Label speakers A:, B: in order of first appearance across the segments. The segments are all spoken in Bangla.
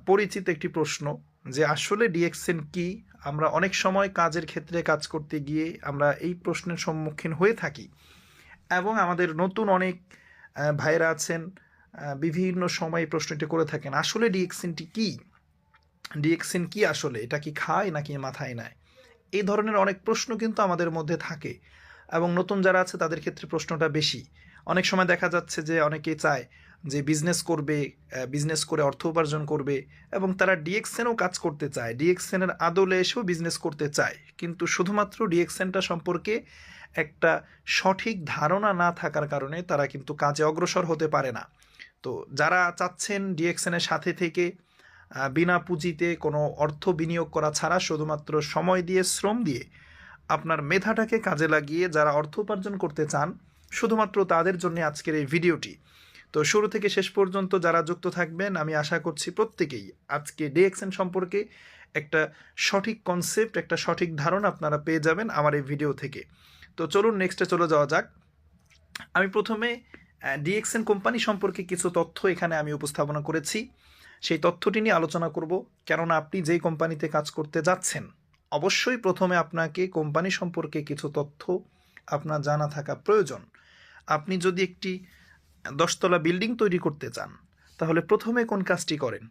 A: পরিচিত একটি প্রশ্ন যে আসলে ডিএক্সএন কি। আমরা অনেক সময় কাজের ক্ষেত্রে কাজ করতে গিয়ে আমরা এই প্রশ্নের সম্মুখীন হয়ে থাকি এবং আমাদের নতুন অনেক ভাইরা আছেন বিভিন্ন সময় এই প্রশ্নটি করে থাকেন, আসলে ডিএক্সএনটি কি, ডিএক্সএন কি, আসলে এটা কি খায় নাকি মাথায় নেয়। এই ধরনের অনেক প্রশ্ন কিন্তু আমাদের মধ্যে থাকে এবং নতুন যারা আছে তাদের ক্ষেত্রে প্রশ্নটা বেশি। অনেক সময় দেখা যাচ্ছে যে অনেকেই চায় যে বিজনেস করবে, বিজনেস করে অর্থ উপার্জন করবে এবং তারা ডিএক্সএনও কাজ করতে চায়, ডিএক্সএনের আদলে এসেও বিজনেস করতে চায়, কিন্তু শুধুমাত্র ডিএক্সএনটা সম্পর্কে একটা সঠিক ধারণা না থাকার কারণে তারা কিন্তু কাজে অগ্রসর হতে পারে না। তো যারা চাচ্ছেন ডিএক্সএনের সাথে থেকে বিনা পুঁজিতে কোনো অর্থ বিনিয়োগ করা ছাড়া শুধুমাত্র সময় দিয়ে, শ্রম দিয়ে, আপনার মেধাটাকে কাজে লাগিয়ে যারা অর্থ উপার্জন করতে চান, শুধুমাত্র তাদের জন্য আজকের এই ভিডিওটি। তো শুরু থেকে শেষ পর্যন্ত যারা যুক্ত থাকবেন, আমি আশা করছি প্রত্যেকেই আজকে ডিএক্সএন সম্পর্কে একটা সঠিক কনসেপ্ট, একটা সঠিক ধারণা আপনারা পেয়ে যাবেন আমার এই ভিডিও থেকে। তো চলুন নেক্সটে চলে যাওয়া যাক। আমি প্রথমে ডিএক্সএন কোম্পানি সম্পর্কে কিছু তথ্য এখানে আমি উপস্থাপনা করেছি, সেই তথ্যটি নিয়ে আলোচনা করব। কেননা আপনি যেই কোম্পানিতে কাজ করতে যাচ্ছেন, অবশ্যই প্রথমে আপনাকে কোম্পানি সম্পর্কে কিছু তথ্য আপনার জানা থাকা প্রয়োজন। আপনি যদি একটি 10তলা বিল্ডিং তৈরি করতে চান, তাহলে প্রথমে কোন কাজটি করেন?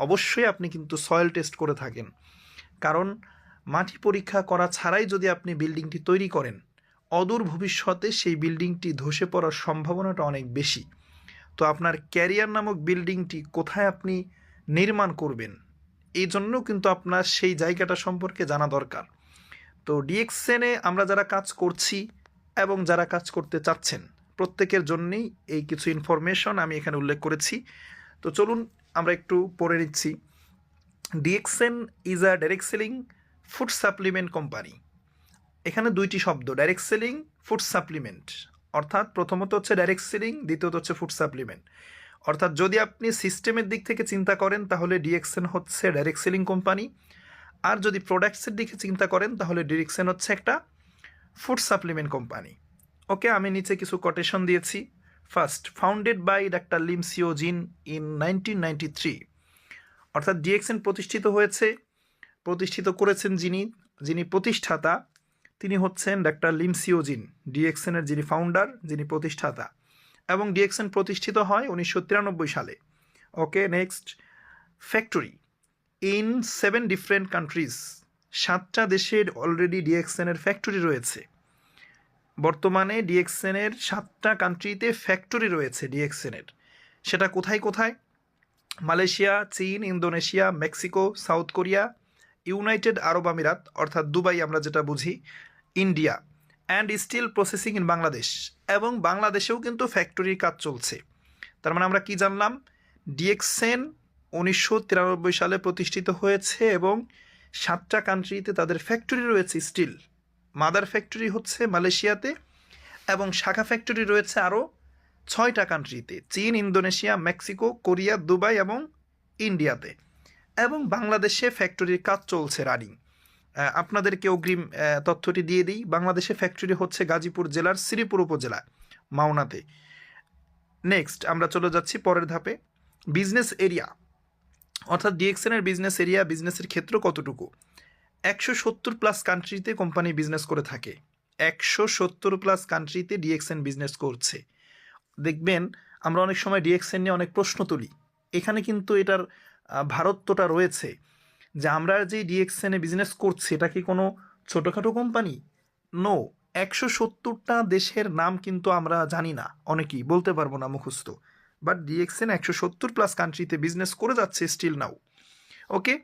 A: অবশ্যই আপনি কিন্তু সয়েল টেস্ট করে থাকেন, কারণ মাটি পরীক্ষা করা ছাড়াই যদি আপনি বিল্ডিংটি তৈরি করেন, অদূর ভবিষ্যতে সেই বিল্ডিংটি ধসে পড়ার সম্ভাবনাটা অনেক বেশি। তো আপনার ক্যারিয়ার নামক বিল্ডিংটি কোথায় আপনি নির্মাণ করবেন, এই জন্য কিন্তু আপনার সেই জায়গাটা সম্পর্কে জানা দরকার। তো ডিএক্সএনে আমরা যারা কাজ করছি এবং যারা কাজ করতে চাচ্ছেন, প্রত্যেকের জন্যেই এই কিছু ইনফরমেশন আমি এখানে উল্লেখ করেছি। তো চলুন আমরা একটু পড়ে নিচ্ছি। DXN is a direct selling food supplement company. এখানে দুইটি শব্দ, ডাইরেক্ট সেলিং, ফুড সাপ্লিমেন্ট। অর্থাৎ প্রথমত হচ্ছে ডাইরেক্ট সেলিং, দ্বিতীয়ত হচ্ছে ফুড সাপ্লিমেন্ট। অর্থাৎ যদি আপনি সিস্টেমের দিক থেকে চিন্তা করেন তাহলে ডিএক্সএন হচ্ছে ডাইরেক্ট সেলিং কোম্পানি, আর যদি প্রোডাক্টসের দিকে চিন্তা করেন তাহলে ডিএক্সএন হচ্ছে একটা ফুড সাপ্লিমেন্ট কোম্পানি। ওকে, আমি নিচে কিছু কোটেশন দিয়েছি। First, founded by doctor Lim Siow Jin in 1993। অর্থাৎ ডিএক্সএন প্রতিষ্ঠিত করেছেন যিনি প্রতিষ্ঠাতা, তিনি হচ্ছেন ডাক্তার লিম সিও জিন, ডিএক্সএনের যিনি ফাউন্ডার, যিনি প্রতিষ্ঠাতা। এবং ডিএক্সএন প্রতিষ্ঠিত হয় 1993 সালে। Okay, next, factory in 7 different countries. 7টা দেশের অলরেডি ডিএক্সএনের ফ্যাক্টরি রয়েছে। বর্তমানে ডিএক্সএনের 7টা কান্ট্রিতে ফ্যাক্টরি রয়েছে ডিএক্সএনের। সেটা কোথায় কোথায়? মালয়েশিয়া, চীন, Indonesia, Mexico, South Korea, United Arab আমিরাত অর্থাৎ দুবাই আমরা যেটা বুঝি, India, and steel processing in Bangladesh. এবং বাংলাদেশেও কিন্তু ফ্যাক্টরির কাজ চলছে। তার মানে আমরা কি জানলাম? ডিএক্সএন 1993 সালে প্রতিষ্ঠিত হয়েছে এবং 7টা কান্ট্রিতে তাদের ফ্যাক্টরি রয়েছে স্টিল। মাদার ফ্যাক্টরি হচ্ছে মালয়েশিয়াতে এবং শাখা ফ্যাক্টরি রয়েছে আরও 6টা কান্ট্রিতে, চীন, ইন্দোনেশিয়া, মেক্সিকো, কোরিয়া, দুবাই এবং ইন্ডিয়াতে। এবং বাংলাদেশে ফ্যাক্টরির কাজ চলছে রানিং। আপনাদেরকে অগ্রিম তথ্যটি দিয়ে দিই। বাংলাদেশে ফ্যাক্টরি হচ্ছে গাজীপুর জেলার শ্রীপুর উপজেলা, মাওনাতে। নেক্সট আমরা চলে যাচ্ছি পরের ধাপে, বিজনেস এরিয়া। অর্থাৎ ডিএক্সএনের বিজনেস এরিয়া, বিজনেসের ক্ষেত্র কতটুকু? 170+ কান্ট্রিতে কোম্পানি বিজনেস করে থাকে। 170+ কান্ট্রিতে ডিএক্সএন বিজনেস করছে। দেখবেন আমরা অনেক সময় ডিএক্সএন নিয়ে অনেক প্রশ্ন তুলি, এখানে কিন্তু এটার ভারত্বটা রয়েছে যে আমরা যে ডিএক্সএনে বিজনেস করছি এটা কি কোনো ছোটোখাটো কোম্পানি? নো, 170টা দেশের নাম কিন্তু আমরা জানি না, অনেকেই বলতে পারবো না মুখস্থ, বাট ডিএক্সএন 170+ কান্ট্রিতে বিজনেস করে যাচ্ছে স্টিল নাও। ওকে,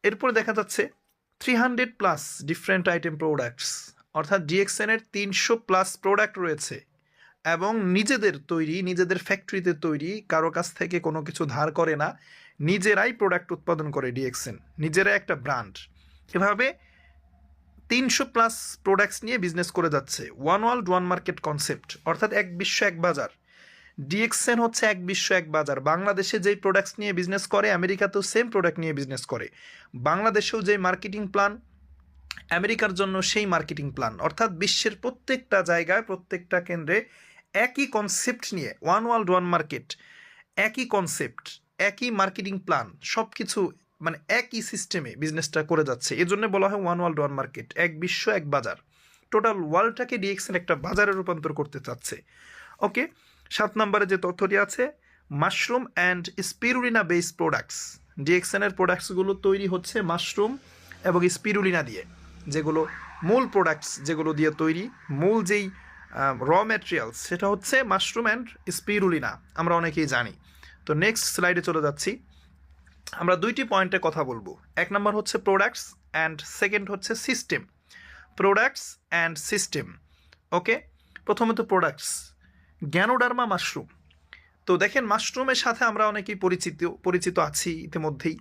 A: এরপর দেখা যাচ্ছে 300+ ডিফারেন্ট আইটেম প্রোডাক্টস। অর্থাৎ ডিএক্সএনের 300+ প্রোডাক্ট রয়েছে এবং নিজেদের ফ্যাক্টরিতে তৈরি, কারো কাছ থেকে কোনো কিছু ধার করে না, নিজেরাই প্রোডাক্ট উৎপাদন করে ডিএক্সএন, নিজেরাই একটা ব্র্যান্ড। এভাবে 300+ প্রোডাক্টস নিয়ে বিজনেস করে যাচ্ছে। One world one market concept, অর্থাৎ এক বিশ্ব এক বাজার। ডিএক্সএন হচ্ছে এক বিশ্ব এক বাজার। বাংলাদেশে যেই প্রোডাক্টস নিয়ে বিজনেস করে, আমেরিকাতেও সেম প্রোডাক্ট নিয়ে বিজনেস করে। বাংলাদেশেও যেই মার্কেটিং প্ল্যান, আমেরিকার জন্য সেই মার্কেটিং প্ল্যান। অর্থাৎ বিশ্বের প্রত্যেকটা জায়গায়, প্রত্যেকটা কেন্দ্রে একই কনসেপ্ট নিয়ে, ওয়ান ওয়ার্ল্ড ওয়ান মার্কেট, একই কনসেপ্ট, একই মার্কেটিং প্ল্যান, সব কিছু মানে একই সিস্টেমে বিজনেসটা করে যাচ্ছে। এজন্য বলা হয় ওয়ান ওয়ার্ল্ড ওয়ান মার্কেট, এক বিশ্ব এক বাজার। টোটাল ওয়ার্ল্ডটাকে ডিএক্সএন একটা বাজারে রূপান্তর করতে চাচ্ছে। ওকে, 7 নম্বরে যে তথ্যটি আছে, mushroom and spirulina base products. ডিএক্সএনের প্রোডাক্টসগুলো তৈরি হচ্ছে মাশরুম এবং স্পিরুলিনা দিয়ে, যেগুলো মূল প্রোডাক্টস যেগুলো দিয়ে তৈরি, মূল যেই র ম্যাটেরিয়ালস সেটা হচ্ছে মাশরুম অ্যান্ড স্পিরুলিনা, আমরা অনেকেই জানি। তো নেক্সট স্লাইডে চলে যাচ্ছি। আমরা দুইটি পয়েন্টে কথা বলবো। এক নম্বর হচ্ছে প্রোডাক্টস অ্যান্ড সেকেন্ড হচ্ছে system. Products and system. Okay, প্রথমত প্রোডাক্টস, গ্যানোডার্মা মাশরুম। তো দেখেন, মাশরুমের সাথে আমরা অনেকেই পরিচিত আছি ইতিমধ্যেই।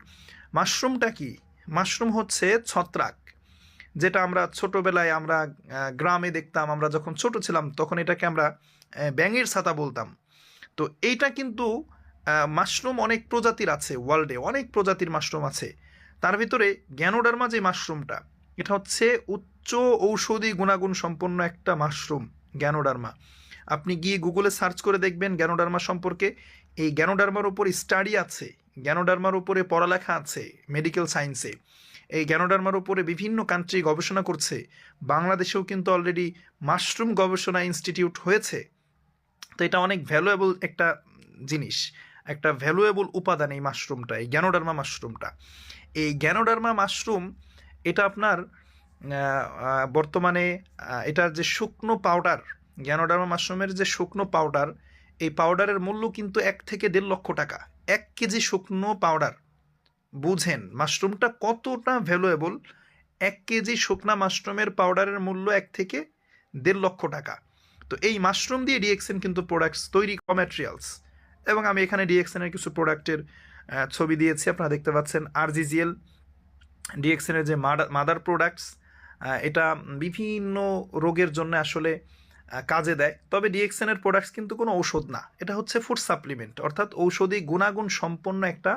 A: মাশরুমটা কি? মাশরুম হচ্ছে ছত্রাক, যেটা আমরা ছোটোবেলায় আমরা গ্রামে দেখতাম। আমরা যখন ছোট ছিলাম তখন এটাকে আমরা ব্যাঙের ছাতা বলতাম। তো এইটা কিন্তু মাশরুম অনেক প্রজাতির আছে, ওয়ার্ল্ডে অনেক প্রজাতির মাশরুম আছে। তার ভিতরে গ্যানোডার্মা যে মাশরুমটা, এটা হচ্ছে উচ্চ ঔষধি গুণাগুণ সম্পন্ন একটা মাশরুম, গ্যানোডার্মা। আপনি গিয়ে গুগলে সার্চ করে দেখবেন গ্যানোডার্মা সম্পর্কে। এই গ্যানোডার্মার উপর স্টাডি আছে, গ্যানোডার্মার উপরে পড়ালেখা আছে মেডিকেল সায়েন্সে। এই গ্যানোডার্মার উপরে বিভিন্ন কান্ট্রি গবেষণা করছে। বাংলাদেশেও কিন্তু অলরেডি মাশরুম গবেষণা ইনস্টিটিউট হয়েছে। তো এটা অনেক ভ্যালুয়েবল একটা জিনিস, একটা ভ্যালুয়েবল উপাদান এই মাশরুমটা, এই গ্যানোডার্মা মাশরুমটা। এই গ্যানোডার্মা মাশরুম এটা আপনার বর্তমানে এটার যে শুকনো পাউডার, গ্যানোডার্মা মাশরুমের যে শুকনো পাউডার, এই পাউডারের মূল্য কিন্তু 1 থেকে 1.5 লক্ষ টাকা। 1 কেজি শুকনো পাউডার, বুঝেন মাশরুমটা কতটা ভ্যালুয়েবল। 1 কেজি শুকনা মাশরুমের পাউডারের মূল্য 1 থেকে 1.5 লক্ষ টাকা। তো এই মাশরুম দিয়ে ডিএক্সএন কিন্তু প্রোডাক্টস তৈরি, র ম্যাটেরিয়ালস। এবং আমি এখানে ডিএক্সএনের কিছু প্রোডাক্টের ছবি দিয়েছি, আপনারা দেখতে পাচ্ছেন। আরজিজিএল ডিএক্সএনের যে মাদার প্রোডাক্টস, এটা বিভিন্ন রোগের জন্য আসলে কাজে দেয়। তবে ডিএক্সএনের প্রোডাক্টস কিন্তু কোনো ঔষধ না, এটা হচ্ছে ফুড সাপ্লিমেন্ট, অর্থাৎ ঔষধি গুণাগুণ সম্পন্ন একটা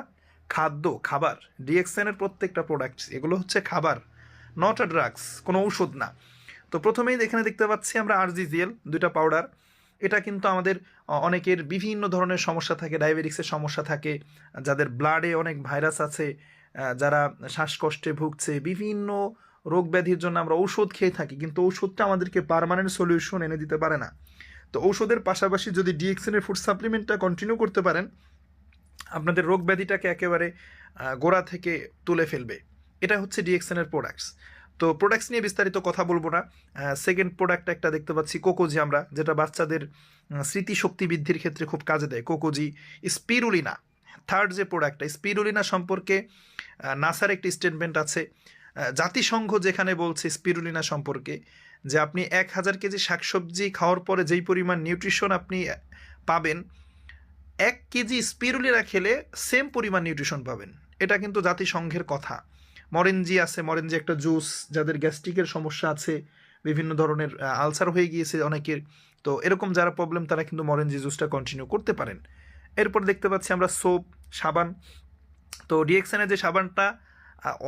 A: খাবার। ডিএক্সএনের প্রত্যেকটা প্রোডাক্টস এগুলো হচ্ছে খাবার, নট আ ড্রাগস, কোনো ঔষধ না। তো প্রথমেই এখানে দেখতে পাচ্ছি আমরা আরজিজিএল, 2টা পাউডার। এটা কিন্তু আমাদের অনেকের বিভিন্ন ধরনের সমস্যা থাকে, ডায়াবেটিক্সের সমস্যা থাকে, যাদের ব্লাডে অনেক ভাইরাস আছে, যারা শ্বাসকষ্টে ভুগছে, বিভিন্ন রোগ ব্যাধির জন্য আমরা ঔষধ খেয়ে থাকি, কিন্তু ঔষধটা আমাদেরকে পার্মানেন্ট সলিউশন এনে দিতে পারে না। তো ঔষধের পাশাপাশি যদি ডিএক্সএনের ফুড সাপ্লিমেন্টটা কন্টিনিউ করতে পারেন, আপনাদের রোগ ব্যাধিটাকে একেবারে গোড়া থেকে তুলে ফেলবে। এটা হচ্ছে ডিএক্সএনের প্রোডাক্টস। তো প্রোডাক্টস নিয়ে বিস্তারিত কথা বলবো না। সেকেন্ড প্রোডাক্ট একটা দেখতে পাচ্ছি কোকোজি আমরা, যেটা বাচ্চাদের স্মৃতিশক্তি বৃদ্ধির ক্ষেত্রে খুব কাজে দেয়, কোকোজি। স্পিরুলিনা, থার্ড যে প্রোডাক্টটা, স্পিরুলিনা সম্পর্কে নাসার একটি স্টেটমেন্ট আছে। জাতিসংঘ যেখানে বলছে স্পিরুলিনা সম্পর্কে যে আপনি 1000 কেজি শাকসবজি খাওয়ার পরে যেই পরিমাণ নিউট্রিশন আপনি পাবেন, 1 কেজি স্পিরুলিনা খেলে সেম পরিমাণ নিউট্রিশন পাবেন। এটা কিন্তু জাতিসংঘের কথা। মরেঞ্জি আছে, মরেঞ্জি একটা জুস, যাদের গ্যাস্ট্রিকের সমস্যা আছে, বিভিন্ন ধরনের আলসার হয়ে গিয়েছে অনেকের, তো এরকম যারা প্রবলেম তারা কিন্তু মরেঞ্জি জুসটা কন্টিনিউ করতে পারেন। এরপর দেখতে পাচ্ছি আমরা সোপ, সাবান। তো ডিএক্সএনের যে সাবানটা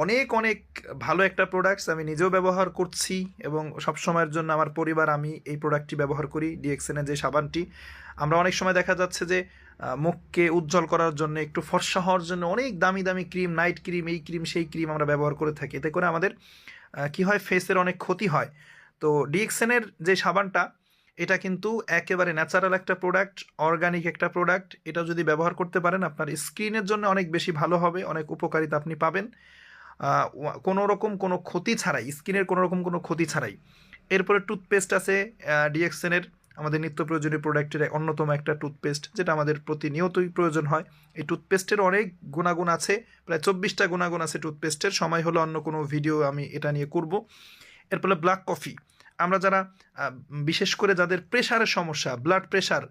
A: অনেক অনেক ভালো একটা প্রোডাক্টস, আমি নিজেও ব্যবহার করছি এবং সবসময়ের জন্য আমার পরিবার, আমি এই প্রোডাক্টটি ব্যবহার করি, ডিএক্সএনের যে সাবানটি। আমরা অনেক সময় দেখা যাচ্ছে যে মুখকে উজ্জ্বল করার জন্য, একটু ফর্সা হওয়ার জন্য অনেক দামি দামি ক্রিম, নাইট ক্রিম, এই ক্রিম সেই ক্রিম আমরা ব্যবহার করে থাকি। এতে করে আমাদের কি হয়, ফেসের অনেক ক্ষতি হয়। তো ডিএক্সএনের যে সাবানটা, এটা কিন্তু একেবারে ন্যাচারাল একটা প্রোডাক্ট, অর্গানিক একটা প্রোডাক্ট। এটা যদি ব্যবহার করতে পারেন আপনার স্কিনের জন্য অনেক বেশি ভালো হবে, অনেক উপকারিতা আপনি পাবেন কোনো রকম কোনো ক্ষতি ছাড়াই, স্কিনের কোনো রকম কোনো ক্ষতি ছাড়াই। এরপরে টুথপেস্ট আছে ডিএক্সএনের, আমাদের নিত্য প্রয়োজনীয় প্রোডাক্টের অন্যতম একটা টুথপেস্ট, যেটা আমাদের প্রতিনিয়তই প্রয়োজন হয়। এই টুথপেস্টের অনেক গুণাগুণ আছে, প্রায় 24টা গুণাগুণ আছে টুথপেস্টের। সময় হলো অন্য কোনো ভিডিও আমি এটা নিয়ে করব। এরপরে ব্ল্যাক কফি, আমরা যারা বিশেষ করে যাদের প্রেশারের সমস্যা, ব্লাড প্রেশার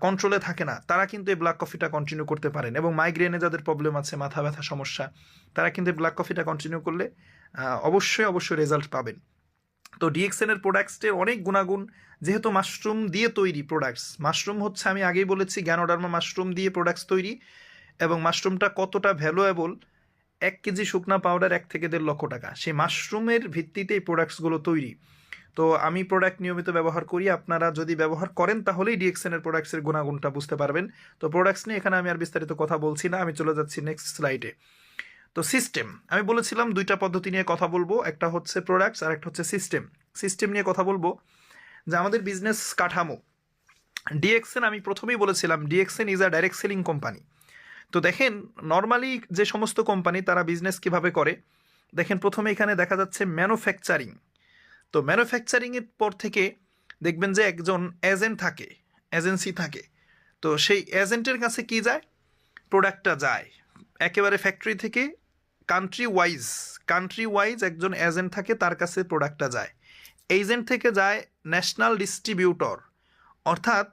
A: কন্ট্রোলে থাকে না, তারা কিন্তু এই ব্ল্যাক কফিটা কন্টিনিউ করতে পারেন। এবং মাইগ্রেনে যাদের প্রবলেম আছে, মাথা ব্যথা সমস্যা, তারা কিন্তু এই ব্ল্যাক কফিটা কন্টিনিউ করলে অবশ্যই রেজাল্ট পাবেন। তো ডিএক্সএনের প্রোডাক্টসের অনেক গুণাগুণ, যেহেতু মাশরুম দিয়ে তৈরি প্রোডাক্টস, মাশরুম হচ্ছে আমি আগেই বলেছি গ্যানোডার্মা মাশরুম দিয়ে প্রোডাক্টস তৈরি, এবং মাশরুমটা কতটা ভ্যালুয়েবল, 1 কেজি শুকনা পাউডার 1 থেকে 1.5 লক্ষ টাকা, সেই মাশরুমের ভিত্তিতে এই প্রোডাক্টসগুলো তৈরি। তো আমি প্রোডাক্ট নিয়মিত ব্যবহার করি, আপনারা যদি ব্যবহার করেন তাহলেই ডিএক্সএনের প্রোডাক্টসের গুণাগুণটা বুঝতে পারবেন। তো প্রোডাক্টস নিয়ে এখানে আমি আর বিস্তারিত কথা বলছি না, আমি চলে যাচ্ছি নেক্সট স্লাইডে। তো সিস্টেম, আমি বলেছিলাম দুইটা পদ্ধতি নিয়ে কথা বলবো, একটা হচ্ছে প্রোডাক্টস আর একটা হচ্ছে সিস্টেম। সিস্টেম নিয়ে কথা বলবো যে আমাদের বিজনেস কাঠামো। ডিএক্সএন, আমি প্রথমেই বলেছিলাম DXN is a direct selling company. তো দেখেন নর্মালি যে সমস্ত কোম্পানি তারা বিজনেস কিভাবে করে, দেখেন প্রথমে এখানে দেখা যাচ্ছে ম্যানুফ্যাকচারিং। তো ম্যানুফ্যাকচারিংয়ের পর থেকে দেখবেন যে একজন এজেন্ট থাকে, এজেন্সি থাকে। তো সেই এজেন্টের কাছে কি যায়, প্রোডাক্টটা যায় একেবারে ফ্যাক্টরি থেকে কান্ট্রি ওয়াইজ একজন এজেন্ট থাকে, তার কাছে প্রোডাক্টটা যায়। এজেন্ট থেকে যায় ন্যাশনাল ডিস্ট্রিবিউটর, অর্থাৎ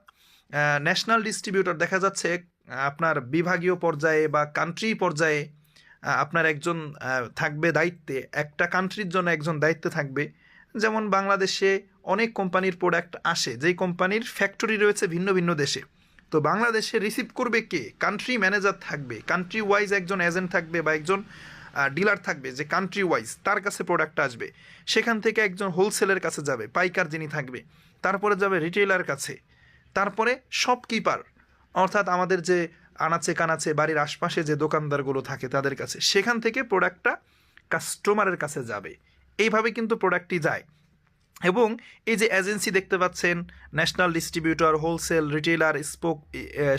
A: ন্যাশনাল ডিস্ট্রিবিউটর দেখা যাচ্ছে আপনার বিভাগীয় পর্যায়ে বা কান্ট্রি পর্যায়ে আপনার একজন থাকবে দায়িত্বে, একটা কান্ট্রির জন্য একজন দায়িত্বে থাকবে। যেমন বাংলাদেশে অনেক কোম্পানির প্রোডাক্ট আসে, যেই কোম্পানির ফ্যাক্টরি রয়েছে ভিন্ন ভিন্ন দেশে। তো বাংলাদেশে রিসিভ করবে কে, কান্ট্রি ম্যানেজার থাকবে, কান্ট্রি ওয়াইজ একজন এজেন্ট থাকবে বা একজন ডিলার থাকবে যে কান্ট্রি ওয়াইজ তার কাছে প্রোডাক্টটা আসবে। সেখান থেকে একজন হোলসেলের কাছে যাবে, পাইকার যিনি থাকবে, তারপরে যাবে রিটেইলার কাছে, তারপরে শপকিপার অর্থাৎ আমাদের যে আনাচে কানাচে বাড়ির আশপাশে যে দোকানদারগুলো থাকে তাদের কাছে, সেখান থেকে প্রোডাক্টটা কাস্টমারের কাছে যাবে। এইভাবে কিন্তু প্রোডাক্টটি যায়। এবং এই যে এজেন্সি দেখতে পাচ্ছেন, national distributor, wholesale, retailer,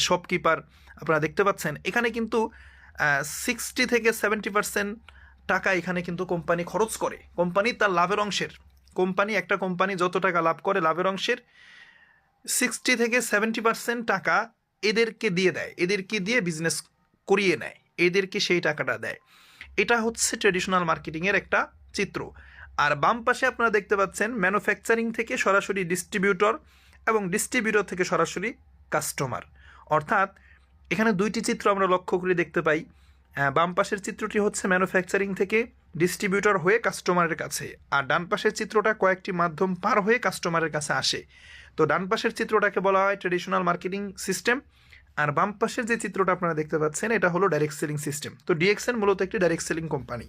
A: shopkeeper আপনারা দেখতে পাচ্ছেন, এখানে কিন্তু 60 থেকে 70% টাকা এখানে কিন্তু কোম্পানি খরচ করে। কোম্পানি তার লাভের অংশের, একটা কোম্পানি যত টাকা লাভ করে লাভের অংশের 60 থেকে 70% টাকা এদেরকে দিয়ে দেয়, এদেরকে দিয়ে বিজনেস করিয়ে নেয়, এদেরকে সেই টাকাটা দেয়। এটা হচ্ছে ট্রেডিশনাল মার্কেটিংয়ের একটা চিত্র। আর বাম পাশে আপনারা দেখতে পাচ্ছেন ম্যানুফ্যাকচারিং থেকে সরাসরি ডিস্ট্রিবিউটর এবং ডিস্ট্রিবিউটর থেকে সরাসরি কাস্টমার। অর্থাৎ এখানে দুইটি চিত্র আমরা লক্ষ্য করে দেখতে পাই। বাম পাশের চিত্রটি হচ্ছে ম্যানুফ্যাকচারিং থেকে ডিস্ট্রিবিউটর হয়ে কাস্টমারের কাছে, আর ডান পাশের চিত্রটা কয়েকটি মাধ্যম পার হয়ে কাস্টমারের কাছে আসে। তো ডান পাশের চিত্রটাকে বলা হয় ট্রেডিশনাল মার্কেটিং সিস্টেম, আর বাম পাশের যে চিত্রটা আপনারা দেখতে পাচ্ছেন এটা হলো ডাইরেক্ট সেলিং সিস্টেম। তো ডিএক্সএন মূলত একটি direct selling company.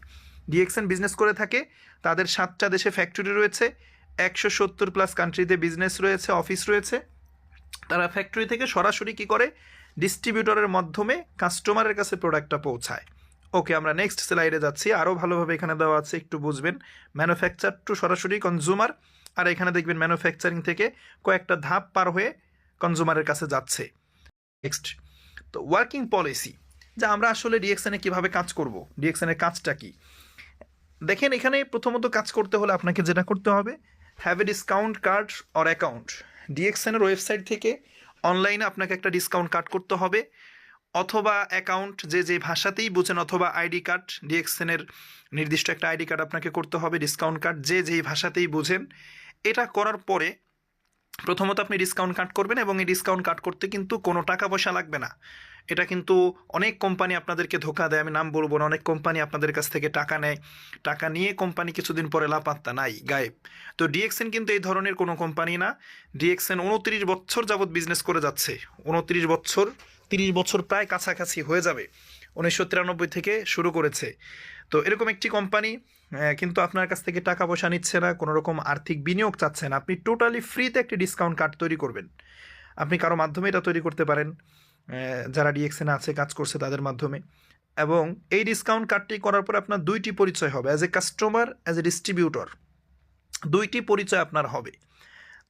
A: DXN business করে থাকে, তাদের 7টা দেশে ফ্যাক্টরি রয়েছে, 170+ কান্ট্রিতে বিজনেস রয়েছে, অফিস রয়েছে। তারা ফ্যাক্টরি থেকে সরাসরি কি করে, ডিস্ট্রিবিউটরের মাধ্যমে কাস্টমারের কাছে প্রোডাক্টটা পৌঁছায়। ওকে, আমরা নেক্সট স্লাইডে যাচ্ছি। আরও ভালোভাবে এখানে দেওয়া আছে, একটু বুঝবেন। ম্যানুফ্যাকচার টু সরাসরি কনজিউমার, আর এখানে দেখবেন ম্যানুফ্যাকচারিং থেকে কয়েকটা ধাপ পার হয়ে কনজিউমারের কাছে যাচ্ছে। নেক্সট, তো ওয়ার্কিং পলিসি, যা আমরা আসলে ডিএক্সএনে কীভাবে কাজ করব, ডিএক্সএনের কাজটা কি। দেখেন এখানে প্রথমত কাজ করতে হলে আপনাকে যেটা করতে হবে, have a discount card or account. ডিএক্সএনের ওয়েবসাইট থেকে অনলাইনে আপনাকে একটা ডিসকাউন্ট কার্ড করতে হবে, অথবা অ্যাকাউন্ট যে ভাষাতেই বুঝেন, অথবা আইডি কার্ড, ডিএক্সএনের নির্দিষ্ট একটা আইডি কার্ড আপনাকে করতে হবে, ডিসকাউন্ট কার্ড যেই ভাষাতেই বুঝেন। এটা করার পরে প্রথমত আপনি ডিসকাউন্ট কার্ড করবেন, এবং এই ডিসকাউন্ট কার্ড করতে কিন্তু কোনো টাকা পয়সা লাগবে না। এটা কিন্তু অনেক কোম্পানি আপনাদেরকে ধোকা দেয়, আমি নাম বলবো না, অনেক কোম্পানি আপনাদের কাছ থেকে টাকা নেয়, টাকা নিয়ে কোম্পানি কিছুদিন পরে লাপাত্তা নাই, গায়েব। তো ডিএক্সএন কিন্তু এই ধরনের কোনো কোম্পানি না। ডিএক্সএন 29 বছর যাবৎ বিজনেস করে যাচ্ছে, 29 বছর, 30 বছর প্রায় কাছাকাছি হয়ে যাবে, 1993 থেকে শুরু করেছে। তো এরকম একটি কোম্পানি কিন্তু আপনার কাছ থেকে টাকা পয়সা নিচ্ছে না, কোনো রকম আর্থিক বিনিয়োগ চাচ্ছে না। আপনি টোটালি ফ্রিতে একটি ডিসকাউন্ট কার্ড তৈরি করবেন। আপনি কারো মাধ্যমে এটা তৈরি করতে পারেন, যারা ডিএক্সএনে আছে কাজ করছে তাদের মাধ্যমে। এবং এই ডিসকাউন্ট কার্ডটি করার পর আপনার দুইটি পরিচয় হবে, as a customer, as a distributor, দুইটি পরিচয় আপনার হবে।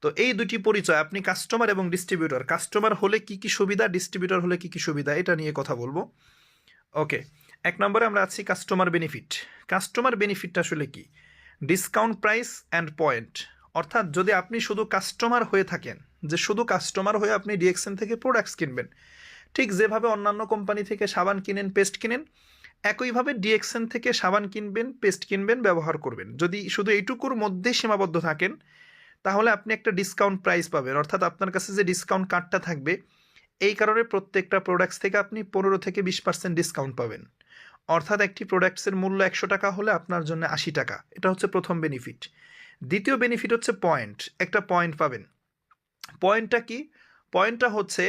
A: তো এই দুটি পরিচয়, আপনি কাস্টমার এবং ডিস্ট্রিবিউটর, কাস্টমার হলে কি কি সুবিধা, ডিস্ট্রিবিউটর হলে কি কি সুবিধা, এটা নিয়ে কথা বলবো। ওকে, 1 নম্বরে আমরা আছি কাস্টমার বেনিফিট। কাস্টমার বেনিফিটটা আসলে কি, ডিসকাউন্ট প্রাইস অ্যান্ড পয়েন্ট। অর্থাৎ যদি আপনি শুধু কাস্টমার হয়ে থাকেন, যে শুধু কাস্টমার হয়ে আপনি ডিএক্সএন থেকে প্রোডাক্টস কিনবেন, ঠিক যেভাবে অন্যান্য কোম্পানি থেকে সাবান কিনেন, পেস্ট কিনেন, একইভাবে ডিএক্সএন থেকে সাবান কিনবেন, পেস্ট কিনবেন, ব্যবহার করবেন। যদি শুধু এইটুকুর মধ্যে সীমাবদ্ধ থাকেন, তাহলে আপনি একটা ডিসকাউন্ট প্রাইস পাবেন। অর্থাৎ আপনার কাছে যে ডিসকাউন্ট কার্ডটা থাকবে, এই কারণে প্রত্যেকটা প্রোডাক্টস থেকে আপনি 15 থেকে 20% ডিসকাউন্ট পাবেন। অর্থাৎ একটি প্রোডাক্টসের মূল্য 100 টাকা হলে আপনার জন্য 80 টাকা। এটা হচ্ছে প্রথম বেনিফিট। দ্বিতীয় বেনিফিট হচ্ছে পয়েন্ট, একটা পয়েন্ট পাবেন। পয়েন্টটা কি, পয়েন্টটা হচ্ছে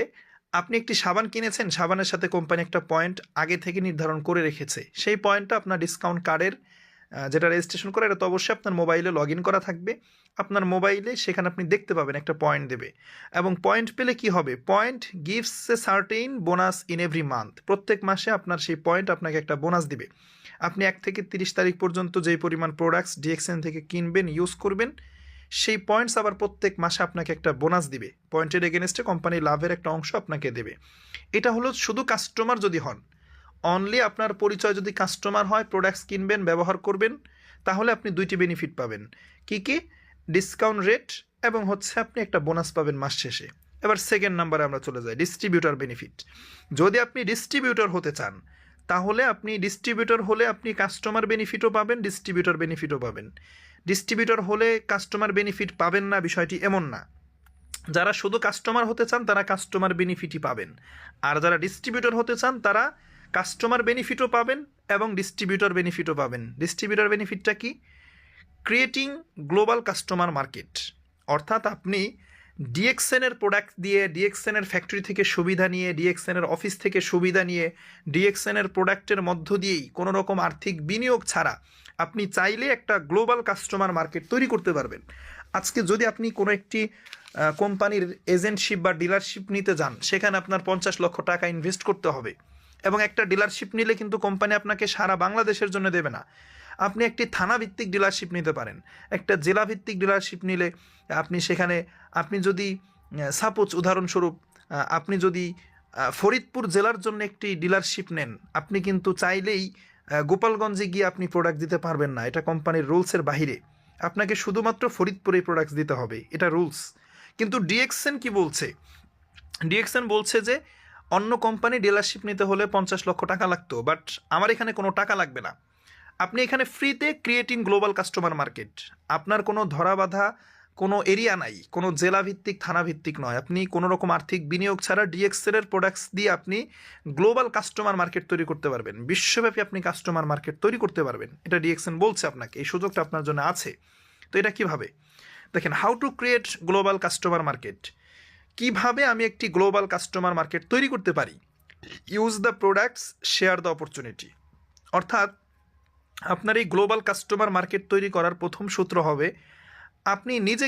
A: আপনি একটি সাবান কিনেছেন, সাবানের সাথে কোম্পানি একটা পয়েন্ট আগে থেকে নির্ধারণ করে রেখেছে, সেই পয়েন্টটা আপনার ডিসকাউন্ট কার্ডের যেটা রেজিস্ট্রেশন করা, এটা তো অবশ্যই আপনার মোবাইলে লগ ইন করা থাকবে। আপনার মোবাইলে সেখানে আপনি দেখতে পাবেন একটা পয়েন্ট দেবে, এবং পয়েন্ট পেলে কি হবে, point gives a certain bonus in every month. প্রত্যেক মাসে আপনার সেই পয়েন্ট আপনাকে একটা বোনাস দিবে। আপনি 1 থেকে 30 তারিখ পর্যন্ত যেই পরিমাণ প্রোডাক্টস ডিএক্সএন থেকে কিনবেন, ইউজ করবেন, সেই পয়েন্টস আবার প্রত্যেক মাসে আপনাকে একটা বোনাস দিবে। পয়েন্টের এগেনস্টে কোম্পানির লাভের একটা অংশ আপনাকে দেবে। এটা হলো শুধু কাস্টমার যদি হন, অনলি আপনার পরিচয় যদি কাস্টমার হয়, প্রোডাক্টস কিনবেন, ব্যবহার করবেন, তাহলে আপনি 2টি বেনিফিট পাবেন। কি কি? ডিসকাউন্ট রেট এবং হচ্ছে আপনি একটা বোনাস পাবেন মাস শেষে। এবার সেকেন্ড নাম্বারে আমরা চলে যাই, ডিস্ট্রিবিউটর বেনিফিট। যদি আপনি ডিস্ট্রিবিউটর হতে চান, তাহলে আপনি ডিস্ট্রিবিউটর হলে আপনি কাস্টমার বেনিফিটও পাবেন, ডিস্ট্রিবিউটর বেনিফিটও পাবেন। ডিস্ট্রিবিউটর হলে কাস্টমার বেনিফিট পাবেন না বিষয়টি এমন না। যারা শুধু কাস্টমার হতে চান তারা কাস্টমার বেনিফিটই পাবেন, আর যারা ডিস্ট্রিবিউটর হতে চান তারা কাস্টমার বেনিফিটও পাবেন এবং ডিস্ট্রিবিউটর বেনিফিটও পাবেন। ডিস্ট্রিবিউটর বেনিফিটটা কি? Creating global customer market. অর্থাৎ আপনি ডিএক্সএনের প্রোডাক্ট দিয়ে, ডিএক্সএনের ফ্যাক্টরি থেকে সুবিধা নিয়ে, ডিএক্সএনের অফিস থেকে সুবিধা নিয়ে, ডিএক্সএনের প্রোডাক্টের মধ্য দিয়েই কোনো রকম আর্থিক বিনিয়োগ ছাড়া আপনি চাইলে একটা গ্লোবাল কাস্টমার মার্কেট তৈরি করতে পারবেন। আজকে যদি আপনি কোনো একটি কোম্পানির এজেন্টশিপ বা ডিলারশিপ নিতে যান, সেখানে আপনার 50 লক্ষ টাকা ইনভেস্ট করতে হবে, এবং একটা ডিলারশিপ নিলে কিন্তু কোম্পানি আপনাকে সারা বাংলাদেশের জন্য দেবে না। আপনি একটি থানা ভিত্তিক ডিলারশিপ নিতে পারেন, একটা জেলা ভিত্তিক ডিলারশিপ নিলে আপনি সেখানে, আপনি যদি সাপোজ উদাহরণস্বরূপ আপনি যদি ফরিদপুর জেলার জন্য একটি ডিলারশিপ নেন, আপনি কিন্তু চাইলেই গোপালগঞ্জে গিয়ে আপনি প্রোডাক্ট দিতে পারবেন না, এটা কোম্পানির রুলসের বাহিরে। আপনাকে শুধুমাত্র ফরিদপুরে প্রোডাক্টস দিতে হবে, এটা রুলস। কিন্তু ডিএক্সএন কি বলছে? ডিএক্সএন বলছে যে অন্য কোম্পানি ডিলারশিপ নিতে হলে 50 লক্ষ টাকা লাগতো, বাট আমার এখানে কোনো টাকা লাগবে না। আপনি এখানে ফ্রিতে ক্রিয়েটিং গ্লোবাল কাস্টমার মার্কেট, আপনার কোনো ধরা বাঁধা কোনো এরিয়া নাই, কোনো জেলা ভিত্তিক থানা ভিত্তিক নয়, আপনি কোনো রকম আর্থিক বিনিয়োগ ছাড়া ডিএক্সএল প্রোডাক্টস দিয়ে আপনি গ্লোবাল কাস্টমার মার্কেট তৈরি করতে পারবেন। বিশ্বব্যাপী আপনি কাস্টমার মার্কেট তৈরি করতে পারবেন, এটা ডিএক্সএন বলছে আপনাকে, এই সুযোগটা আপনার জন্য আছে। তো এটা কিভাবে? দেখেন, how to create global customer market. কিভাবে আমি একটি গ্লোবাল কাস্টমার মার্কেট তৈরি করতে পারি? Use the products, share the opportunity. অর্থাৎ আপনার এই গ্লোবাল কাস্টমার মার্কেট তৈরি করার প্রথম সূত্র হবে, আপনি নিজে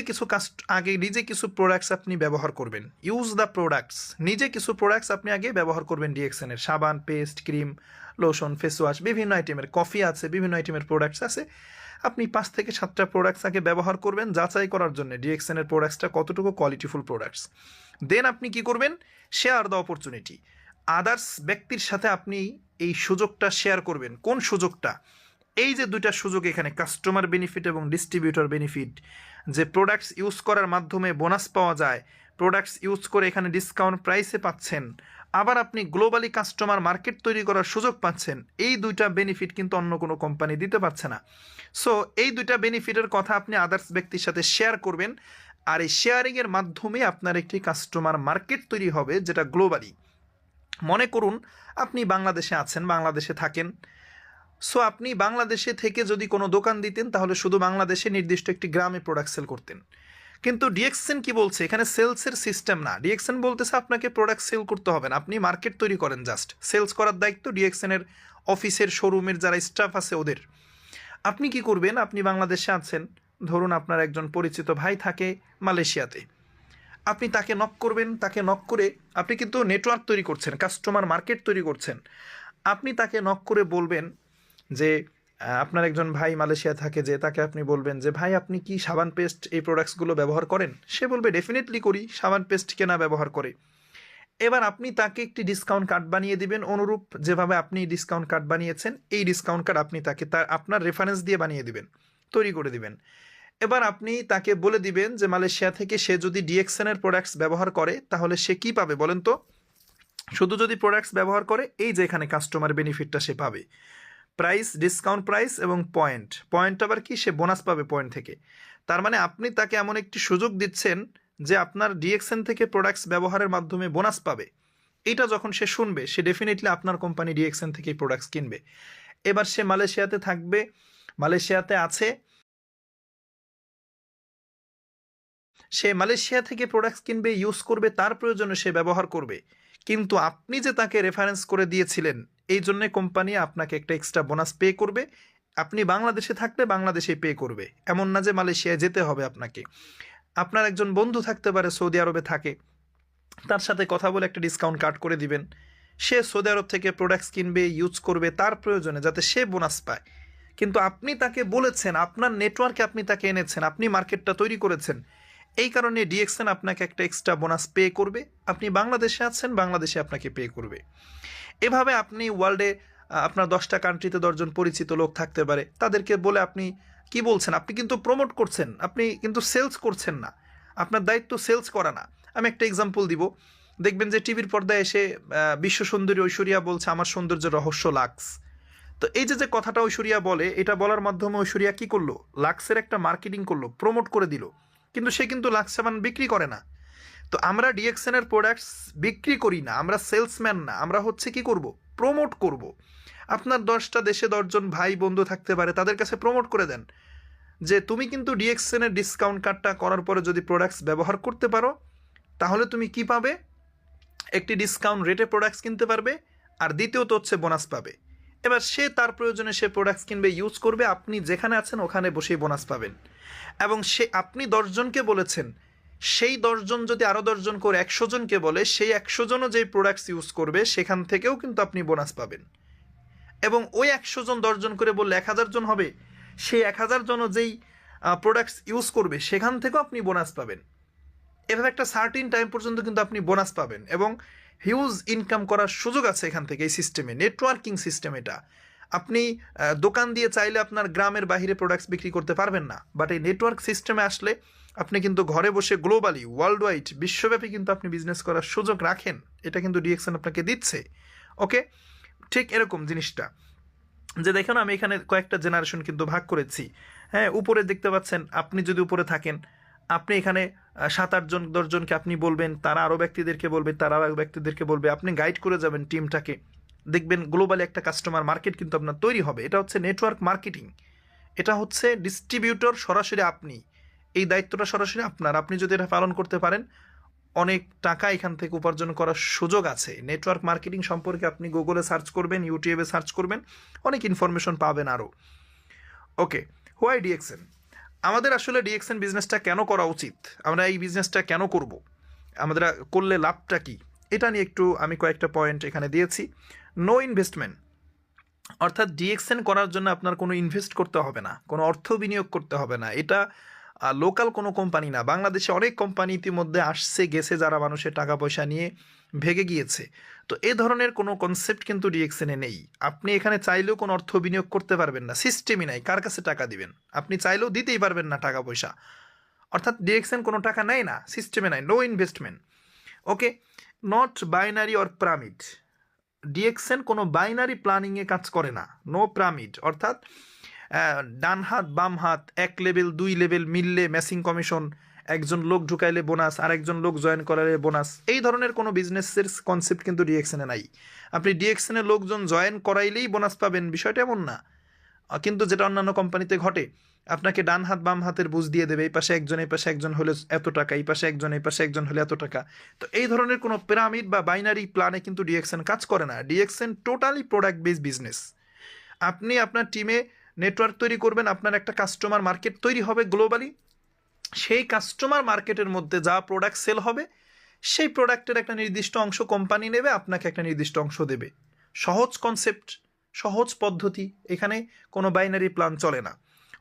A: কিছু প্রোডাক্টস আপনি ব্যবহার করবেন। ইউজ দ্য প্রোডাক্টস, নিজে কিছু প্রোডাক্টস আপনি আগে ব্যবহার করবেন ডিএক্সএনের। সাবান, paste, cream, lotion, face wash, বিভিন্ন আইটেমের, কফি আছে, বিভিন্ন আইটেমের প্রোডাক্টস আছে। আপনি 5 থেকে 7টা প্রোডাক্টস আগে ব্যবহার করবেন যাচাই করার জন্য ডিএক্সএনের প্রোডাক্টসটা কতটুকু কোয়ালিটিফুল প্রোডাক্টস। দেন আপনি কি করবেন? Share the opportunity. আদার্স ব্যক্তির সাথে আপনি এই সুযোগটা শেয়ার করবেন। কোন সুযোগটা? এই যে 2টা সুযোগ এখানে, কাস্টমার বেনিফিট এবং ডিস্ট্রিবিউটর বেনিফিট, যে প্রোডাক্টস ইউজ করার মাধ্যমে বোনাস পাওয়া যায়, প্রোডাক্টস ইউজ করে এখানে ডিসকাউন্ট প্রাইসে পাচ্ছেন, আবার আপনি গ্লোবালি কাস্টমার মার্কেট তৈরি করার সুযোগ পাচ্ছেন। এই 2টা বেনিফিট কিন্তু অন্য কোনো কোম্পানি দিতে পারছে না। সো এই 2টা বেনিফিটের কথা আপনি আদার্স ব্যক্তির সাথে শেয়ার করবেন, আর এই শেয়ারিংয়ের মাধ্যমে আপনার একটি কাস্টমার মার্কেট তৈরি হবে, যেটা গ্লোবালি। মনে করুন আপনি বাংলাদেশে আছেন, বাংলাদেশে থাকেন। সো আপনি বাংলাদেশে থেকে যদি কোনো দোকান দিতেন, তাহলে শুধু বাংলাদেশে নির্দিষ্ট একটি গ্রামে প্রোডাক্ট সেল করতেন। কিন্তু ডিএক্সএন কি বলছে? এখানে সেলসের সিস্টেম না। ডিএক্সএন বলতেছে আপনাকে প্রোডাক্ট সেল করতে হবে না, আপনি মার্কেট তৈরি করেন, জাস্ট সেলস করার দায়িত্ব ডিএক্সএনের অফিসের, শোরুমের যারা স্টাফ আছে ওদের। আপনি কি করবেন? আপনি বাংলাদেশে আছেন, ধরুন আপনার একজন পরিচিত ভাই থাকে মালয়েশিয়াতে, আপনি তাকে নক করবেন। তাকে নক করে আপনি কিন্তু নেটওয়ার্ক তৈরি করছেন, কাস্টমার মার্কেট তৈরি করছেন। আপনি তাকে নক করে বলবেন যে আপনার একজন ভাই মালয়েশিয়া থাকে, যে তাকে আপনি বলবেন যে ভাই আপনি কি সাবান পেস্ট এই প্রোডাক্টসগুলো ব্যবহার করেন? সে বলবে ডেফিনেটলি করি, সাবান পেস্ট কেনা ব্যবহার করে। এবার আপনি তাকে একটি ডিসকাউন্ট কার্ড বানিয়ে দিবেন, অনুরূপ যেভাবে আপনি ডিসকাউন্ট কার্ড বানিয়েছেন, এই ডিসকাউন্ট কার্ড আপনি তাকে আপনার রেফারেন্স দিয়ে বানিয়ে দিবেন, তৈরি করে দিবেন। এবার আপনি তাকে বলে দিবেন যে মালয়েশিয়া থেকে সে যদি ডিএক্সএনের প্রোডাক্টস ব্যবহার করে, তাহলে সে কি পাবে বলেন তো? শুধু যদি প্রোডাক্টস ব্যবহার করে, এই যে এখানে কাস্টমার বেনিফিটটা সে পাবে, প্রাইস, ডিসকাউন্ট প্রাইস এবং পয়েন্ট। পয়েন্ট আবার কি? সে বোনাস পাবে পয়েন্ট থেকে। তার মানে আপনি তাকে এমন একটি সুযোগ দিচ্ছেন যে আপনার ডিএক্সএন থেকে প্রোডাক্টস ব্যবহারের মাধ্যমে বোনাস পাবে। এটা যখন সে শুনবে, সে ডেফিনেটলি আপনার কোম্পানি ডিএক্সএন থেকেই প্রোডাক্টস কিনবে। এবার সে মালয়েশিয়াতে থাকবে, মালয়েশিয়াতে আছে, সে মালয়েশিয়া থেকে প্রোডাক্টস কিনবে, ইউজ করবে, তার প্রয়োজনে সে ব্যবহার করবে। কিন্তু আপনি যে তাকে রেফারেন্স করে দিয়েছিলেন, এই জন্যে কোম্পানি আপনাকে একটা এক্সট্রা বোনাস পে করবে, আপনি বাংলাদেশে থাকলে বাংলাদেশে পে করবে, এমন না যে মালয়েশিয়ায় যেতে হবে আপনাকে। আপনার একজন বন্ধু থাকতে পারে সৌদি আরবে থাকে, তার সাথে কথা বলে একটা ডিসকাউন্ট কাট করে দিবেন। সে সৌদি আরব থেকে প্রোডাক্টস কিনবে, ইউজ করবে তার প্রয়োজনে, যাতে সে বোনাস পায়। কিন্তু আপনি তাকে বলেছেন, আপনার নেটওয়ার্কে আপনি তাকে এনেছেন, আপনি মার্কেটটা তৈরি করেছেন, এই কারণে ডিএক্সএন আপনাকে একটা এক্সট্রা বোনাস পে করবে। আপনি বাংলাদেশে আছেন, বাংলাদেশে আপনাকে পে করবে। এভাবে আপনি ওয়ার্ল্ডে আপনার 10টা কান্ট্রিতে 10জন পরিচিত লোক থাকতে পারে, তাদেরকে বলে আপনি কি বলছেন, আপনি কিন্তু প্রমোট করছেন, আপনি কিন্তু সেলস করছেন না। আপনার দায়িত্ব সেলস করা না। আমি একটা এক্সাম্পল দিব। দেখবেন যে টিভির পর্দায় এসে বিশ্ব সুন্দরী ঐশ্বরিয়া বলছে আমার সৌন্দর্যের রহস্য লাক্স। তো এই যে কথাটা ঐশ্বরিয়া বলে, এটা বলার মাধ্যমে ঐশ্বরিয়া কি করলো, লাক্সের একটা মার্কেটিং করলো, প্রমোট করে দিল। কিন্তু সে কিন্তু লাক্স সাবান বিক্রি করে না। তো আমরা ডিএক্সএন এর প্রোডাক্টস বিক্রি করি না, আমরা সেলসম্যান না, আমরা হচ্ছে কি করব, প্রমোট করব। আপনার 10টা দেশে 10জন ভাই বন্ধু থাকতে পারে, তাদের কাছে প্রমোট করে দেন যে তুমি কিন্তু ডিএক্সএন এর ডিসকাউন্ট কার্ডটা করার পরে যদি প্রোডাক্টস ব্যবহার করতে পারো, তাহলে তুমি কি পাবে, একটি ডিসকাউন্ট রেটে প্রোডাক্টস কিনতে পারবে, আর দ্বিতীয়ত হচ্ছে বোনাস পাবে। এবার সে তার প্রয়োজনে সে প্রোডাক্টস কিনবে, ইউজ করবে, আপনি যেখানে আছেন ওখানে বসেই বোনাস পাবেন। এবং সে আপনি 10জনকে বলেছেন, সেই 10জন যদি আরও 10জন করে 100জনকে বলে, সেই 100জনও যেই প্রোডাক্টস ইউজ করবে সেখান থেকেও কিন্তু আপনি বোনাস পাবেন। এবং ওই 100জন 10জন করে বললে 1000জন হবে, সেই 1000জনও যেই প্রোডাক্টস ইউজ করবে সেখান থেকেও আপনি বোনাস পাবেন। এভাবে একটা সার্টিন টাইম পর্যন্ত কিন্তু আপনি বোনাস পাবেন এবং হিউজ ইনকাম করার সুযোগ আছে এখান থেকে। এই সিস্টেমে, নেটওয়ার্কিং সিস্টেম এটা। আপনি দোকান দিয়ে চাইলে আপনার গ্রামের বাইরে প্রোডাক্টস বিক্রি করতে পারবেন না, বাট এই নেটওয়ার্ক সিস্টেমে আসলে আপনি কিন্তু ঘরে বসে গ্লোবালি, ওয়ার্ল্ড ওয়াইড, বিশ্বব্যাপী কিন্তু আপনি বিজনেস করার সুযোগ রাখেন। এটা কিন্তু ডিএক্সএন আপনাকে দিচ্ছে। ওকে, ঠিক এরকম জিনিসটা যে দেখুন, আমি এখানে কয়েকটা জেনারেশন কিন্তু ভাগ করেছি। হ্যাঁ, উপরে দেখতে পাচ্ছেন, আপনি যদি উপরে থাকেন, আপনি এখানে 7-8জন 10জনকে আপনি বলবেন, তারা আরও ব্যক্তিদেরকে বলবে, তারা আরও ব্যক্তিদেরকে বলবে, আপনি গাইড করে যাবেন টিমটাকে। দেখবেন গ্লোবালি একটা কাস্টমার মার্কেট কিন্তু আপনার তৈরি হবে। এটা হচ্ছে নেটওয়ার্ক মার্কেটিং। এটা হচ্ছে ডিস্ট্রিবিউটর সরাসরি আপনি, এই দায়িত্বটা সরাসরি আপনার। আপনি যদি এটা পালন করতে পারেন, অনেক টাকা এখান থেকে উপার্জন করার সুযোগ আছে। নেটওয়ার্ক মার্কেটিং সম্পর্কে আপনি গুগলে সার্চ করবেন, ইউটিউবে সার্চ করবেন, অনেক ইনফরমেশন পাবেন আরও। ওকে, হোয়াই ডিএক্সএন? আমাদের আসলে ডিএক্সএন বিজনেসটা কেন করা উচিত, আমরা এই বিজনেসটা কেন করব, আমাদের করলে লাভটা কি, এটা নিয়ে একটু আমি কয়েকটা পয়েন্ট এখানে দিয়েছি। নো ইনভেস্টমেন্ট, অর্থাৎ ডিএক্সএন করার জন্য আপনার কোনো ইনভেস্ট করতে হবে না, কোনো অর্থ বিনিয়োগ করতে হবে না। এটা লোকাল কোনো কোম্পানি না। বাংলাদেশে অনেক কোম্পানি ইতিমধ্যে আসছে গেছে, যারা মানুষের টাকা পয়সা নিয়ে ভেগে গিয়েছে। তো এই ধরনের কোনো কনসেপ্ট কিন্তু ডিএক্সএনে নেই। আপনি এখানে চাইলেও কোনো অর্থ বিনিয়োগ করতে পারবেন না, সিস্টেমই নাই। কার কাছে টাকা দিবেন, আপনি চাইলেও দিতেই পারবেন না টাকা পয়সা। অর্থাৎ ডিএক্সএন কোনো টাকা নেয় না, সিস্টেমে নাই, no investment. Okay, not binary or pyramid. DXN কোনো বাইনারি প্ল্যানিংয়ে কাজ করে না, নো পিরামিড। অর্থাৎ ডান হাত বাম হাত, 1 লেভেল 2 লেভেল মিললে ম্যাচিং কমিশন, একজন লোক ঢুকাইলে বোনাস, আরেকজন লোক জয়েন করালে বোনাস, এই ধরনের কোনো বিজনেসের কনসেপ্ট কিন্তু ডিএক্সএনে নাই। আপনি ডিএক্সএনে লোকজন জয়েন করাইলেই বোনাস পাবেন, বিষয়টা এমন না। কিন্তু যেটা অন্যান্য কোম্পানিতে ঘটে, আপনাকে ডান হাত বাম হাতের বুঝ দিয়ে দেবে, এই পাশে একজন এই পাশে একজন হলে এত টাকা, এই পাশে একজন এই পাশে একজন হলে এত টাকা। তো এই ধরনের কোনো পিরামিড বা বাইনারি প্ল্যানে কিন্তু ডিএক্সএন কাজ করে না। DXN totally product based business. আপনি আপনার টিমে নেটওয়ার্ক তৈরি করবেন, আপনার একটা কাস্টমার মার্কেট তৈরি হবে গ্লোবালি। সেই কাস্টমার মার্কেটের মধ্যে যা প্রোডাক্ট সেল হবে, সেই প্রোডাক্টের একটা নির্দিষ্ট অংশ কোম্পানি নেবে, আপনাকে একটা নির্দিষ্ট অংশ দেবে। সহজ কনসেপ্ট, সহজ পদ্ধতি, এখানে কোনো বাইনারি প্ল্যান চলে না।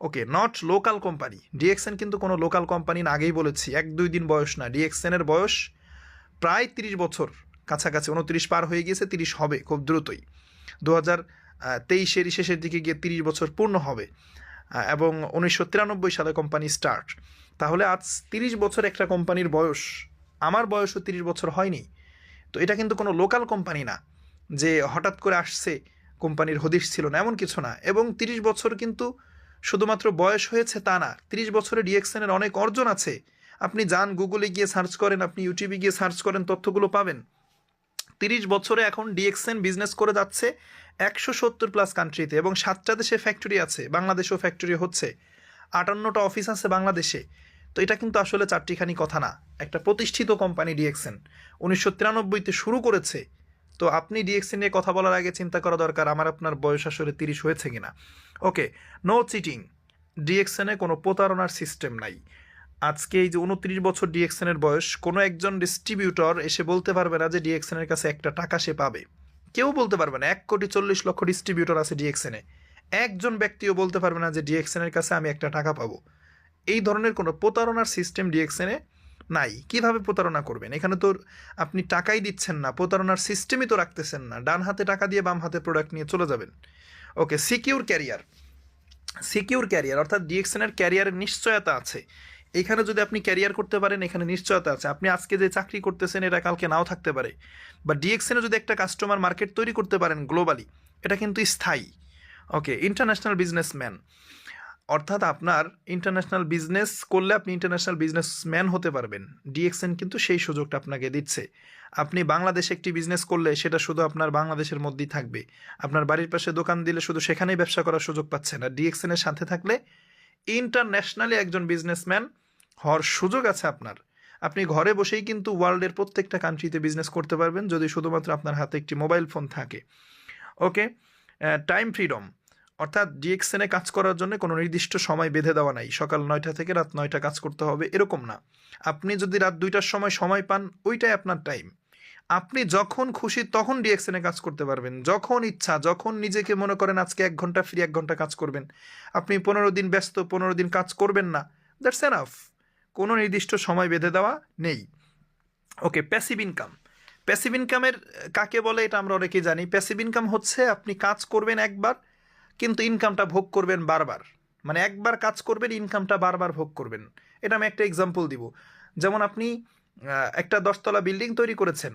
A: ওকে, নট লোকাল কোম্পানি। ডিএক্সএন কিন্তু কোনো লোকাল কোম্পানি না, আগেই বলেছি, 1-2 দিন বয়স না। ডিএক্সএনের বয়স প্রায় 30 বছর কাছাকাছি, 29 পার হয়ে গিয়েছে, 30 হবে খুব দ্রুতই। 2023-এর শেষের দিকে গিয়ে 30 বছর পূর্ণ হবে। এবং 1993 সালে কোম্পানি স্টার্ট। তাহলে আজ 30 বছর একটা কোম্পানির বয়স। আমার বয়সও 30 বছর হয়নি। তো এটা কিন্তু কোনো লোকাল কোম্পানি না যে হঠাৎ করে আসছে, কোম্পানির হদিশ ছিল না, এমন কিছু না। এবং 30 বছর কিন্তু শুধুমাত্র বয়স হয়েছে তা না, 30 বছরে ডিএক্সএনের অনেক অর্জন আছে। আপনি যান গুগলে গিয়ে সার্চ করেন, আপনি ইউটিউবে গিয়ে সার্চ করেন, তথ্যগুলো পাবেন। 30 বছরে এখন ডিএক্সএন বিজনেস করে যাচ্ছে 170+ কান্ট্রিতে, এবং 7টা দেশে ফ্যাক্টরি আছে, বাংলাদেশেও ফ্যাক্টরি হচ্ছে, 58টা অফিস আছে বাংলাদেশে। তো এটা কিন্তু আসলে চারটিখানি কথা না, একটা প্রতিষ্ঠিত কোম্পানি ডিএক্সএন। 1993-তে শুরু করেছে, তো আপনি ডিএক্সএন নিয়ে কথা বলার আগে চিন্তা করা দরকার আমার আপনার বয়স আসলে 30 হয়েছে কিনা। ওকে, নো চিটিং, ডিএক্সএনে কোনো প্রতারণার সিস্টেম নাই। আজকে এই যে 29 বছর ডিএক্সএনের বয়স, কোনো একজন ডিস্ট্রিবিউটর এসে বলতে পারবে না যে ডিএক্সএনের কাছে একটা টাকা সে পাবে। কেউ বলতে পারবে না। 1,40,00,000 ডিস্ট্রিবিউটর আছে ডিএক্সএনে, একজন ব্যক্তিও বলতে পারবে না যে ডিএক্সএনের কাছে আমি একটা টাকা পাবো। এই ধরনের কোনো প্রতারণার সিস্টেম ডিএক্সএনে নাই। কিভাবে প্রতারণা করবেন? এখানে তো আপনি টাকাই দিচ্ছেন না, প্রতারণার সিস্টেমই তো রাখতেছেন না। ডান হাতে টাকা দিয়ে বাম হাতে প্রোডাক্ট নিয়ে চলে যাবেন। ওকে, সিকিউর ক্যারিয়ার, সিকিউর ক্যারিয়ার অর্থাৎ ডিএক্সএনের ক্যারিয়ারের নিশ্চয়তা আছে। এখানে যদি আপনি ক্যারিয়ার করতে পারেন, এখানে নিশ্চয়তা আছে। আপনি আজকে যে চাকরি করতেছেন এটা কালকে নাও থাকতে পারে। বা ডিএক্সএনে যদি একটা কাস্টমার মার্কেট তৈরি করতে পারেন গ্লোবালি, এটা কিন্তু স্থায়ী। ওকে, ইন্টারন্যাশনাল বিজনেসম্যান অর্থাৎ আপনার ইন্টারন্যাশনাল বিজনেস করলে আপনি ইন্টারন্যাশনাল বিজনেসম্যান হতে পারবেন। ডিএক্সএন কিন্তু সেই সুযোগটা আপনাকে দিচ্ছে। আপনি বাংলাদেশে একটি বিজনেস করলে সেটা শুধু আপনার বাংলাদেশের মধ্যেই থাকবে। আপনার বাড়ির পাশে দোকান দিলে শুধু সেখানেই ব্যবসা করার সুযোগ পাচ্ছেন। আর ডিএক্সএন এর সাথে থাকলে ইন্টারন্যাশনালি একজন বিজনেসম্যান হওয়ার সুযোগ আছে আপনার। আপনি ঘরে বসেই কিন্তু ওয়ার্ল্ডের প্রত্যেকটা কান্ট্রিতে বিজনেস করতে পারবেন যদি শুধুমাত্র আপনার হাতে একটি মোবাইল ফোন থাকে। ওকে, টাইম ফ্রিডম অর্থাৎ ডিএক্সএনে কাজ করার জন্য কোনো নির্দিষ্ট সময় বেঁধে দেওয়া নাই, সকাল 9টা থেকে রাত 9টা কাজ করতে হবে এরকম না। আপনি যদি রাত 2টার সময় পান, ওইটাই আপনার টাইম। আপনি যখন খুশি তখন ডিএক্সএনে কাজ করতে পারবেন, যখন ইচ্ছা, যখন নিজেকে মনে করেন আজকে 1 ঘন্টা ফ্রি 1 ঘন্টা কাজ করবেন। আপনি 15 দিন ব্যস্ত 15 দিন কাজ করবেন না, দ্যাটস এনাফ। কোনো নির্দিষ্ট সময় বেঁধে দেওয়া নেই। ওকে, প্যাসিভ ইনকাম, প্যাসিভ ইনকামের কাকে বলে এটা আমরা অনেকেই জানি। প্যাসিভ ইনকাম হচ্ছে আপনি কাজ করবেন একবার কিন্তু ইনকামটা ভোগ করবেন বারবার। মানে একবার কাজ করবেন, ইনকামটা বারবার ভোগ করবেন। এটা আমি একটা এক্সাম্পল দিব। যেমন আপনি একটা 10তলা বিল্ডিং তৈরি করেছেন,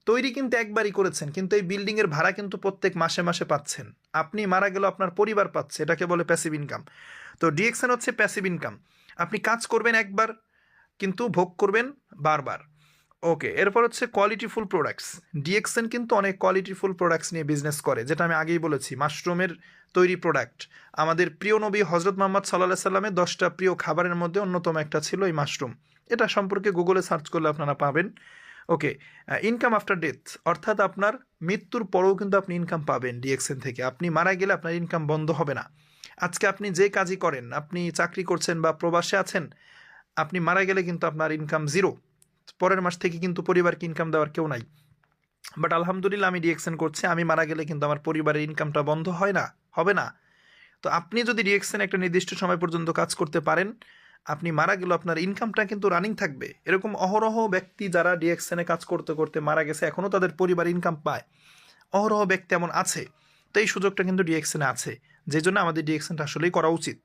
A: তৈরি কিন্তু একবারই করেছেন, কিন্তু এই বিল্ডিংয়ের ভাড়া কিন্তু প্রত্যেক মাসে মাসে পাচ্ছেন। আপনি মারা গেলেও আপনার পরিবার পাচ্ছে, এটাকে বলে প্যাসিভ ইনকাম। তো ডিএক্সএন হচ্ছে প্যাসিভ ইনকাম। আপনি কাজ করবেন একবার কিন্তু ভোগ করবেন বারবার। ওকে, এরপর হচ্ছে কোয়ালিটিফুল প্রোডাক্টস। ডিএক্সএন কিন্তু অনেক কোয়ালিটিফুল প্রোডাক্টস নিয়ে বিজনেস করে, যেটা আমি আগেই বলেছি। মাশরুমের তৈরি প্রোডাক্ট, আমাদের প্রিয় নবী হজরত মোহাম্মদ সাল্লাল্লাহু সাল্লামের 10টা প্রিয় খাবারের মধ্যে অন্যতম একটা ছিল এই মাশরুম। এটা সম্পর্কে গুগলে সার্চ করলে আপনারা পাবেন। ওকে, ইনকাম আফটার ডেথ অর্থাৎ আপনার মৃত্যুর পরেও কিন্তু আপনি ইনকাম পাবেন ডিএক্সএন থেকে। আপনি মারা গেলে আপনার ইনকাম বন্ধ হবে না। আজকে আপনি যে কাজই করেন, আপনি চাকরি করছেন বা প্রবাসে আছেন, আপনি মারা গেলে কিন্তু আপনার ইনকাম জিরো। পরের মাস থেকে কিন্তু পরিবারকে ইনকাম দেওয়ার কেউ নাই। বাট আলহামদুলিল্লাহ আমি ডিএক্সএন করছি, আমি মারা গেলে কিন্তু আমার পরিবারের ইনকামটা বন্ধ হয় না, হবে না। তো আপনি যদি ডিএক্সএন একটা নির্দিষ্ট সময় পর্যন্ত কাজ করতে পারেন, আপনি মারা গেলেও আপনার ইনকামটা কিন্তু রানিং থাকবে। এরকম অহরহ ব্যক্তি যারা ডিএক্সএনে কাজ করতে করতে মারা গেছে, এখনও তাদের পরিবার ইনকাম পায়। অহরহ ব্যক্তি এমন আছে। তো এই সুযোগটা কিন্তু ডিএক্সএনে আছে, যে জন্য আমাদের ডিএক্সএনটা আসলেই করা উচিত।